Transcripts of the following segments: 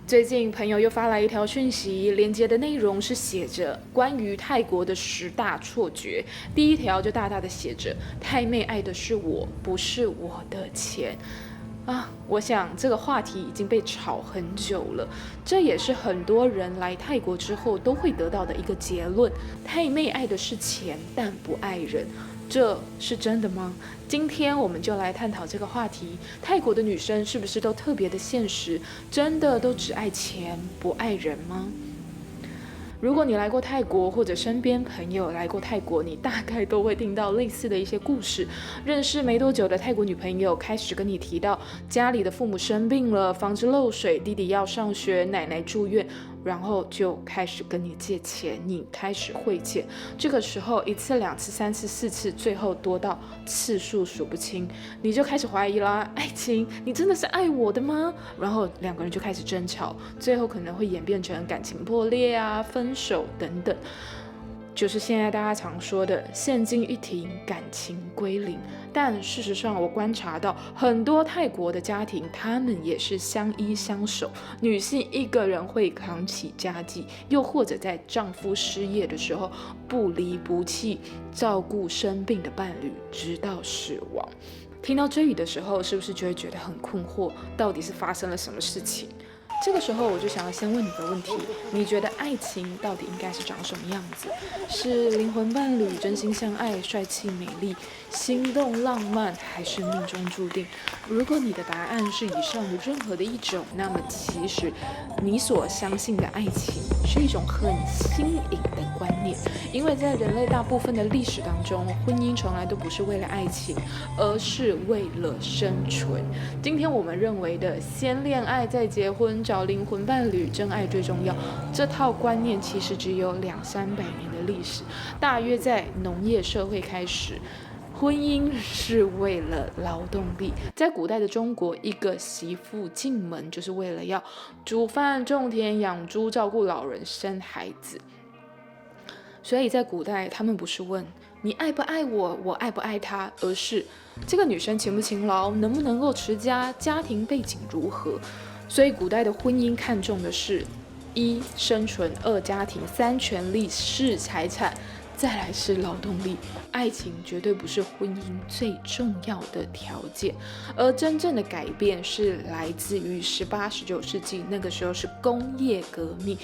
最近朋友又发来一条讯息，连接的内容是写着关于泰国的10大错觉。第一条就大大的写着泰妹爱的是我，不是我的钱。我想这个话题已经被炒很久了，这也是很多人来泰国之后都会得到的一个结论：泰妹爱的是钱，但不爱人。这是真的吗？今天我们就来探讨这个话题。泰国的女生是不是都特别的现实？真的都只爱钱不爱人吗？如果你来过泰国，或者身边朋友来过泰国，你大概都会听到类似的一些故事。认识没多久的泰国女朋友开始跟你提到家里的父母生病了，房子漏水，弟弟要上学，奶奶住院，然后就开始跟你借钱，你开始汇钱。这个时候1次、2次、3次、4次，最后多到次数数不清，你就开始怀疑啦。爱情，你真的是爱我的吗？然后2个人就开始争吵，最后可能会演变成感情破裂啊、分手等等。就是现在大家常说的现金一停，感情归零。但事实上，我观察到很多泰国的家庭，他们也是相依相守，女性一个人会扛起家计，又或者在丈夫失业的时候不离不弃，照顾生病的伴侣直到死亡。听到这里的时候，是不是就会觉得很困惑，到底是发生了什么事情？这个时候我就想要先问你个问题，你觉得爱情到底应该是长什么样子？是灵魂伴侣真心相爱，帅气美丽，心动浪漫，还是命中注定？如果你的答案是以上的任何的一种，那么其实你所相信的爱情是一种很新颖的观念，因为在人类大部分的历史当中，婚姻从来都不是为了爱情，而是为了生存。今天我们认为的先恋爱再结婚，找灵魂伴侣，真爱最重要，这套观念其实只有200-300年的历史，大约在农业社会开始。婚姻是为了劳动力，在古代的中国，一个媳妇进门就是为了要煮饭、种田、养猪、照顾老人、生孩子。所以在古代，他们不是问你爱不爱我，我爱不爱他，而是这个女生勤不勤劳，能不能够持家，家庭背景如何。所以古代的婚姻看重的是1生存，2家庭，3权利，4财产，再来是劳动力。爱情绝对不是婚姻最重要的条件，而真正的改变是来自于18、19世纪，那个时候是工业革命，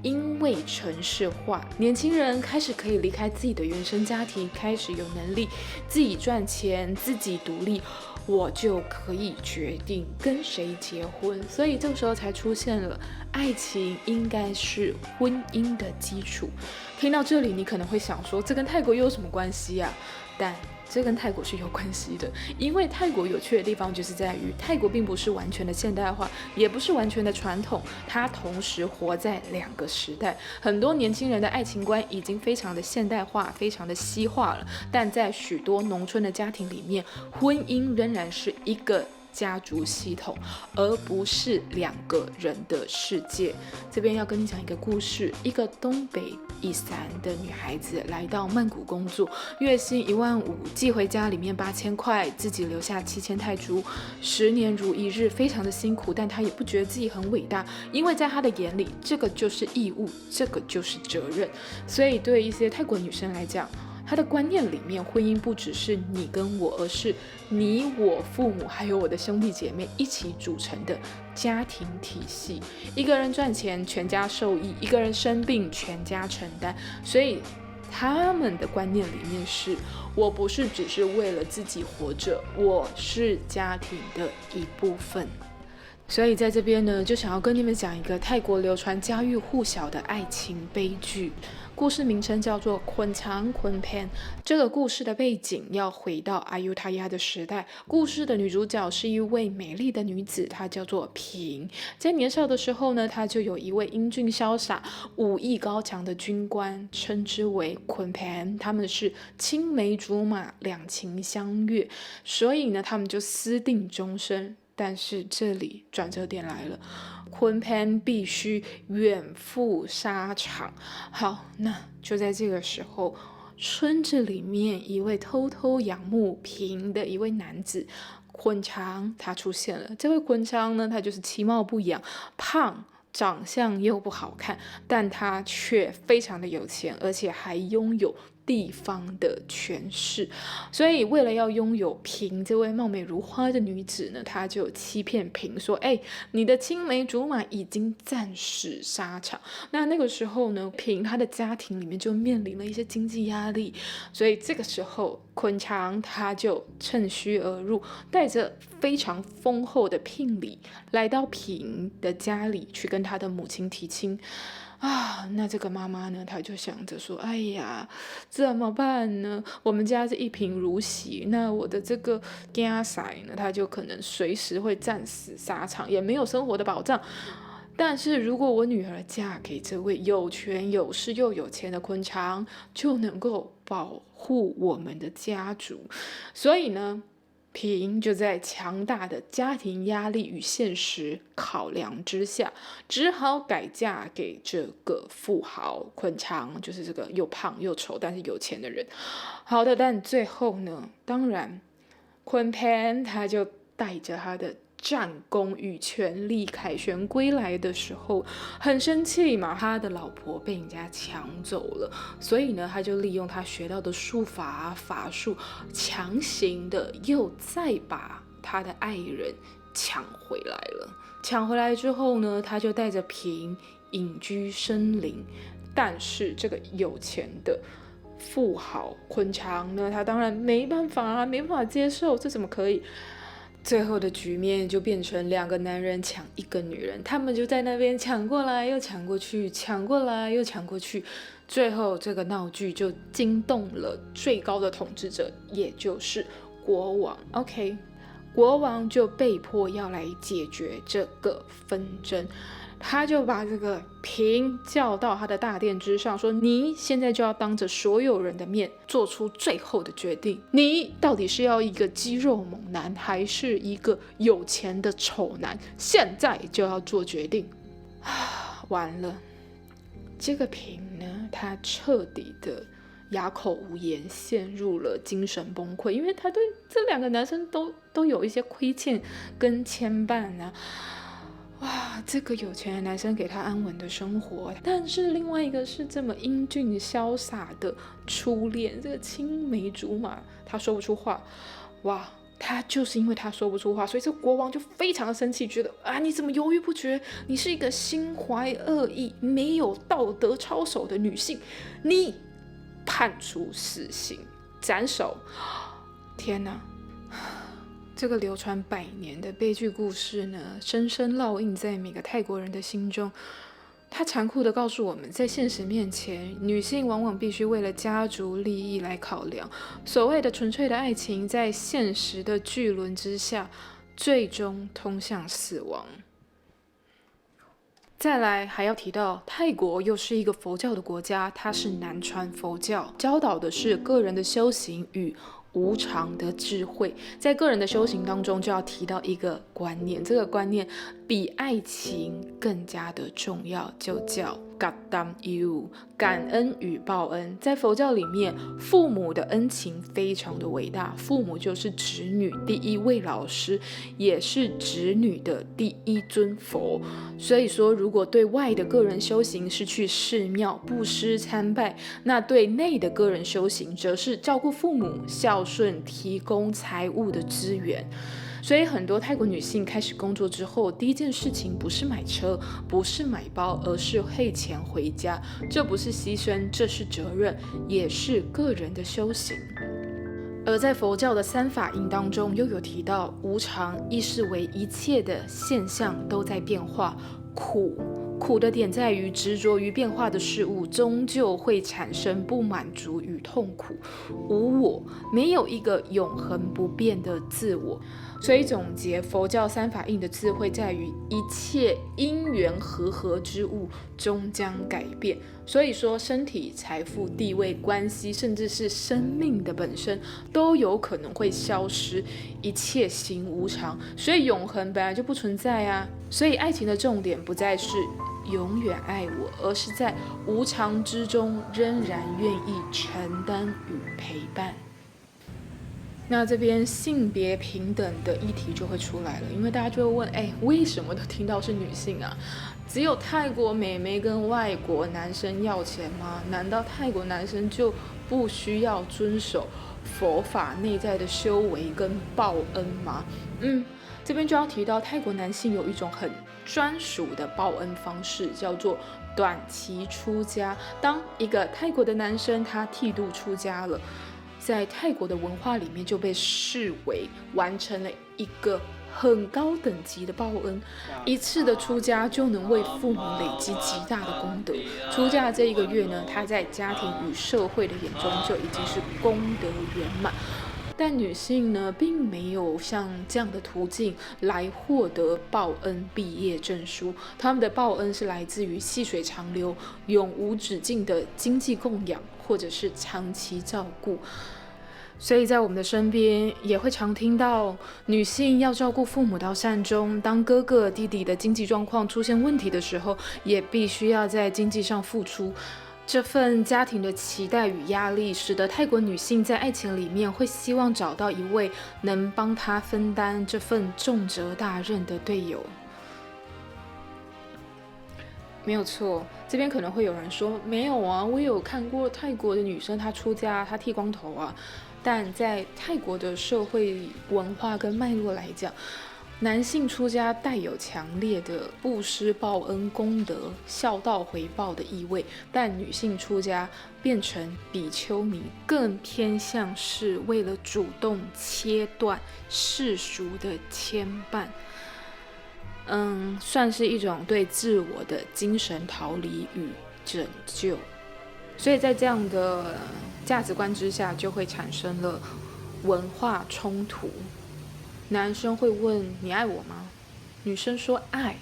因为城市化，年轻人开始可以离开自己的原生家庭，开始有能力自己赚钱，自己独立，我就可以决定跟谁结婚，所以这个时候才出现了爱情应该是婚姻的基础。听到这里，你可能会想说，这跟泰国又有什么关系啊？但这跟泰国是有关系的，因为泰国有趣的地方就是在于，泰国并不是完全的现代化，也不是完全的传统，它同时活在2个时代。很多年轻人的爱情观已经非常的现代化，非常的西化了，但在许多农村的家庭里面，婚姻仍然是一个家族系统，而不是2个人的世界。这边要跟你讲一个故事，一个东北一山的女孩子来到曼谷工作，月薪15000，寄回家里面8000块，自己留下7000泰铢，10年如一日，非常的辛苦，但她也不觉得自己很伟大，因为在她的眼里，这个就是义务，这个就是责任。所以对一些泰国女生来讲，他的观念里面，婚姻不只是你跟我，而是你、我、父母还有我的兄弟姐妹一起组成的家庭体系。一个人赚钱，全家受益；一个人生病，全家承担。所以他们的观念里面是，我不是只是为了自己活着，我是家庭的一部分。所以在这边呢，就想要跟你们讲一个泰国流传家喻户晓的爱情悲剧。故事名称叫做捆长捆 pen。这个故事的背景要回到阿尤塔亚的时代。故事的女主角是一位美丽的女子，她叫做平。在年少的时候呢，她就有一位英俊潇洒、武艺高强的军官，称之为捆 pen。他们是青梅竹马，两情相悦，所以呢，他们就私定终身。但是这里转折点来了，昆潘必须远赴沙场。好，那就在这个时候，村子里面一位偷偷仰慕平的一位男子捆长他出现了。这位捆长呢，他就是其貌不扬，胖，长相又不好看，但他却非常的有钱，而且还拥有地方的权势。所以为了要拥有平这位貌美如花的女子呢，他就欺骗平说，你的青梅竹马已经战死沙场。那个时候呢，平他的家庭里面就面临了一些经济压力，所以这个时候昆强他就趁虚而入，带着非常丰厚的聘礼来到平的家里去跟他的母亲提亲。那这个妈妈呢，她就想着说，哎呀，怎么办呢？我们家是一贫如洗，那我的这个家婿呢，他就可能随时会战死沙场，也没有生活的保障。但是如果我女儿嫁给这位有权有势又有钱的昆强，就能够保护我们的家族。所以呢，平就在强大的家庭压力与现实考量之下，只好改嫁给这个富豪昆强，就是这个又胖又丑但是有钱的人。好的，但最后呢，当然昆平他就带着他的战功与权力凯旋归来的时候，很生气嘛，他的老婆被人家抢走了，所以呢，他就利用他学到的术法法术，强行的又再把他的爱人抢回来了。抢回来之后呢，他就带着平隐居森林，但是这个有钱的富豪昆强呢，他当然没办法接受，这怎么可以？最后的局面就变成2个男人抢1个女人，他们就在那边抢过来又抢过去，抢过来又抢过去，最后这个闹剧就惊动了最高的统治者，也就是国王。国王就被迫要来解决这个纷争。他就把这个平叫到他的大殿之上，说，你现在就要当着所有人的面做出最后的决定，你到底是要一个肌肉猛男还是一个有钱的丑男，现在就要做决定。完了，这个平呢，他彻底的哑口无言，陷入了精神崩溃，因为他对这2个男生都有一些亏欠跟牵绊啊。这个有钱的男生给他安稳的生活，但是另外一个是这么英俊潇洒的初恋，这个青梅竹马，他说不出话。他就是因为他说不出话，所以这个国王就非常的生气，觉得你怎么犹豫不决？你是一个心怀恶意、没有道德操守的女性，你判处死刑，斩首。天哪！这个流传100年的悲剧故事呢，深深烙印在每个泰国人的心中。它残酷地告诉我们，在现实面前，女性往往必须为了家族利益来考量。所谓的纯粹的爱情，在现实的巨轮之下，最终通向死亡。再来还要提到，泰国又是一个佛教的国家，它是南传佛教，教导的是个人的修行与无常的智慧。在个人的修行当中，就要提到一个观念，这个观念比爱情更加的重要，就叫 Grattam-yu， 感恩与报恩。在佛教里面，父母的恩情非常的伟大，父母就是子女第一位老师，也是子女的第一尊佛。所以说，如果对外的个人修行是去寺庙布施参拜，那对内的个人修行则是照顾父母、孝顺、提供财务的资源。所以很多泰国女性开始工作之后，第一件事情不是买车，不是买包，而是汇钱回家。这不是牺牲，这是责任，也是个人的修行。而在佛教的3法印当中，又有提到无常，意识为一切的现象都在变化，苦的点在于执着于变化的事物，终究会产生不满足与痛苦。无我，没有一个永恒不变的自我。所以总结佛教3法印的智慧在于，一切因缘和合之物终将改变。所以说，身体、财富、地位、关系，甚至是生命的本身，都有可能会消失，一切行无常。所以永恒本来就不存在啊。所以爱情的重点不再是永远爱我，而是在无常之中仍然愿意承担与陪伴。那这边性别平等的议题就会出来了，因为大家就会问，为什么都听到是女性啊？只有泰国美眉跟外国男生要钱吗？难道泰国男生就不需要遵守佛法内在的修为跟报恩吗？这边就要提到泰国男性有一种很专属的报恩方式，叫做短期出家。当一个泰国的男生他剃度出家了，在泰国的文化里面就被视为完成了一个很高等级的报恩，一次的出家就能为父母累积极大的功德。出家这一个月呢，他在家庭与社会的眼中就已经是功德圆满。但女性呢，并没有像这样的途径来获得报恩毕业证书，他们的报恩是来自于细水长流、永无止境的经济供养，或者是长期照顾。所以在我们的身边也会常听到女性要照顾父母到善终，当哥哥弟弟的经济状况出现问题的时候，也必须要在经济上付出。这份家庭的期待与压力，使得泰国女性在爱情里面会希望找到一位能帮她分担这份重责大任的队友。没有错，这边可能会有人说，没有啊，我有看过泰国的女生她出家，她剃光头啊。但在泰国的社会文化跟脉络来讲，男性出家带有强烈的布施报恩功德、孝道回报的意味，但女性出家变成比丘尼，更偏向是为了主动切断世俗的牵绊。算是一种对自我的精神逃离与拯救。所以在这样的价值观之下，就会产生了文化冲突。男生会问你爱我吗？女生说爱，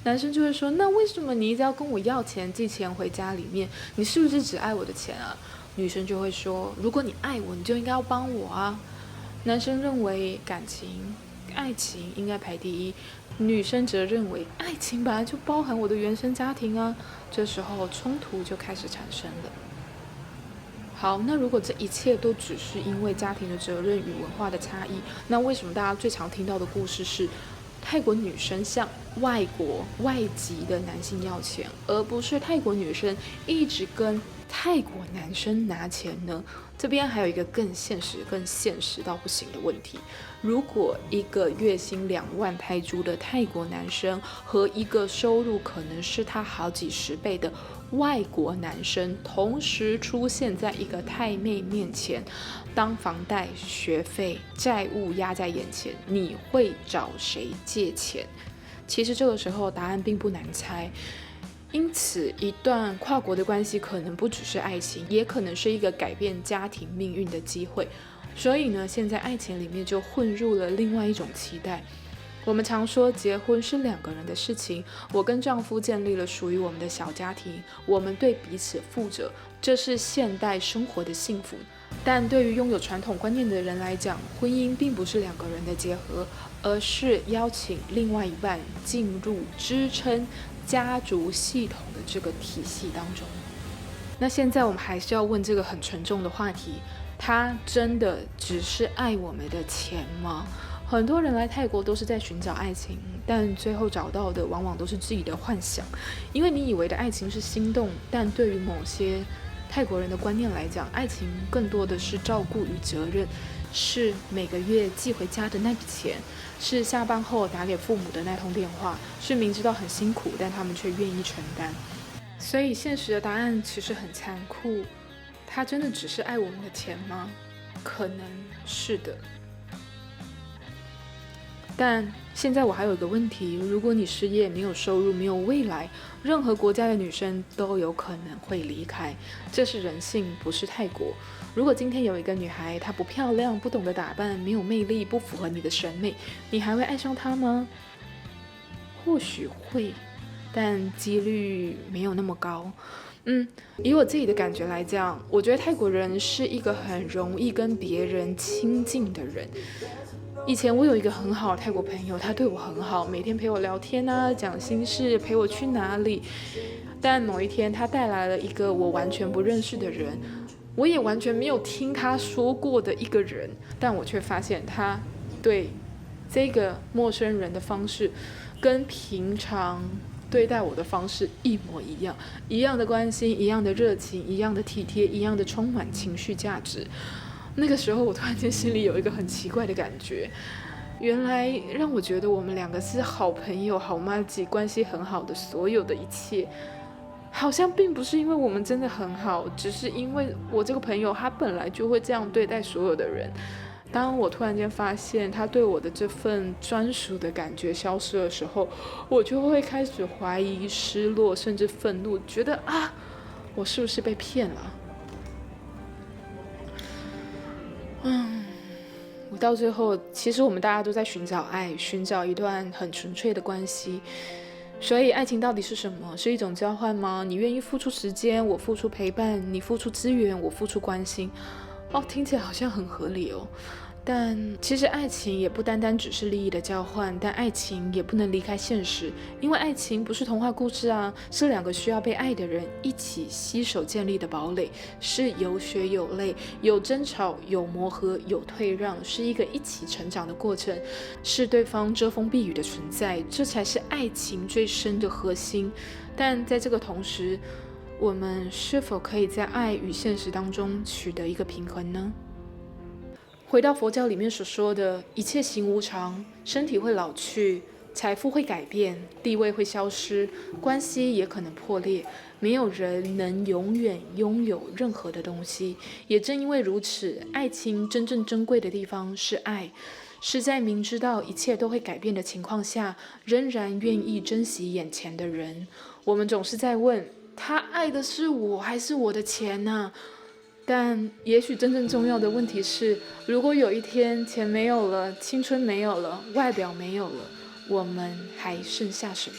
男生就会说那为什么你一直要跟我要钱寄钱回家里面？你是不是只爱我的钱啊？女生就会说如果你爱我，你就应该要帮我啊。男生认为感情爱情应该排第一，女生则认为爱情本来就包含我的原生家庭啊。这时候冲突就开始产生了。好，那如果这一切都只是因为家庭的责任与文化的差异，那为什么大家最常听到的故事是泰国女生向外籍的男性要钱，而不是泰国女生一直跟泰国男生拿钱呢？这边还有一个更现实到不行的问题，如果一个月薪2万泰铢的泰国男生和一个收入可能是他好几十倍的外国男生同时出现在一个泰妹面前，当房贷、学费、债务压在眼前，你会找谁借钱？其实这个时候答案并不难猜。因此，一段跨国的关系可能不只是爱情，也可能是一个改变家庭命运的机会。所以呢，现在爱情里面就混入了另外一种期待。我们常说结婚是2个人的事情，我跟丈夫建立了属于我们的小家庭，我们对彼此负责，这是现代生活的幸福。但对于拥有传统观念的人来讲，婚姻并不是2个人的结合，而是邀请另外一半进入支撑家族系统的这个体系当中。那现在我们还是要问这个很沉重的话题，他真的只是爱我们的钱吗？很多人来泰国都是在寻找爱情，但最后找到的往往都是自己的幻想。因为你以为的爱情是心动，但对于某些泰国人的观念来讲，爱情更多的是照顾与责任，是每个月寄回家的那笔钱，是下班后打给父母的那通电话，是明知道很辛苦，但他们却愿意承担。所以现实的答案其实很残酷，他真的只是爱我们的钱吗？可能是的。但现在我还有一个问题，如果你失业、没有收入、没有未来，任何国家的女生都有可能会离开，这是人性，不是泰国。如果今天有一个女孩，她不漂亮、不懂得打扮、没有魅力、不符合你的审美，你还会爱上她吗？或许会，但几率没有那么高。以我自己的感觉来讲，我觉得泰国人是一个很容易跟别人亲近的人。以前我有一个很好的泰国朋友，他对我很好，每天陪我聊天啊，讲心事，陪我去哪里。但某一天他带来了一个我完全不认识的人，我也完全没有听他说过的一个人，但我却发现他对这个陌生人的方式跟平常对待我的方式一模一样，一样的关心，一样的热情，一样的体贴，一样的充满情绪价值。那个时候我突然间心里有一个很奇怪的感觉，原来让我觉得我们两个是好朋友、好麻吉，关系很好的所有的一切，好像并不是因为我们真的很好，只是因为我这个朋友他本来就会这样对待所有的人。当我突然间发现他对我的这份专属的感觉消失的时候，我就会开始怀疑、失落，甚至愤怒，觉得我是不是被骗了？我到最后，其实我们大家都在寻找爱，寻找一段很纯粹的关系。所以，爱情到底是什么？是一种交换吗？你愿意付出时间，我付出陪伴；你付出资源，我付出关心。听起来好像很合理哦。但其实爱情也不单单只是利益的交换，但爱情也不能离开现实，因为爱情不是童话故事啊，是两个需要被爱的人一起携手建立的堡垒，是有血有泪，有争吵，有磨合，有退让，是一个一起成长的过程，是对方遮风避雨的存在，这才是爱情最深的核心。但在这个同时，我们是否可以在爱与现实当中取得一个平衡呢？回到佛教里面所说的一切行无常，身体会老去，财富会改变，地位会消失，关系也可能破裂，没有人能永远拥有任何的东西。也正因为如此，爱情真正珍贵的地方是爱，是在明知道一切都会改变的情况下，仍然愿意珍惜眼前的人。我们总是在问，他爱的是我还是我的钱呢？但也许真正重要的问题是，如果有一天钱没有了，青春没有了，外表没有了，我们还剩下什么？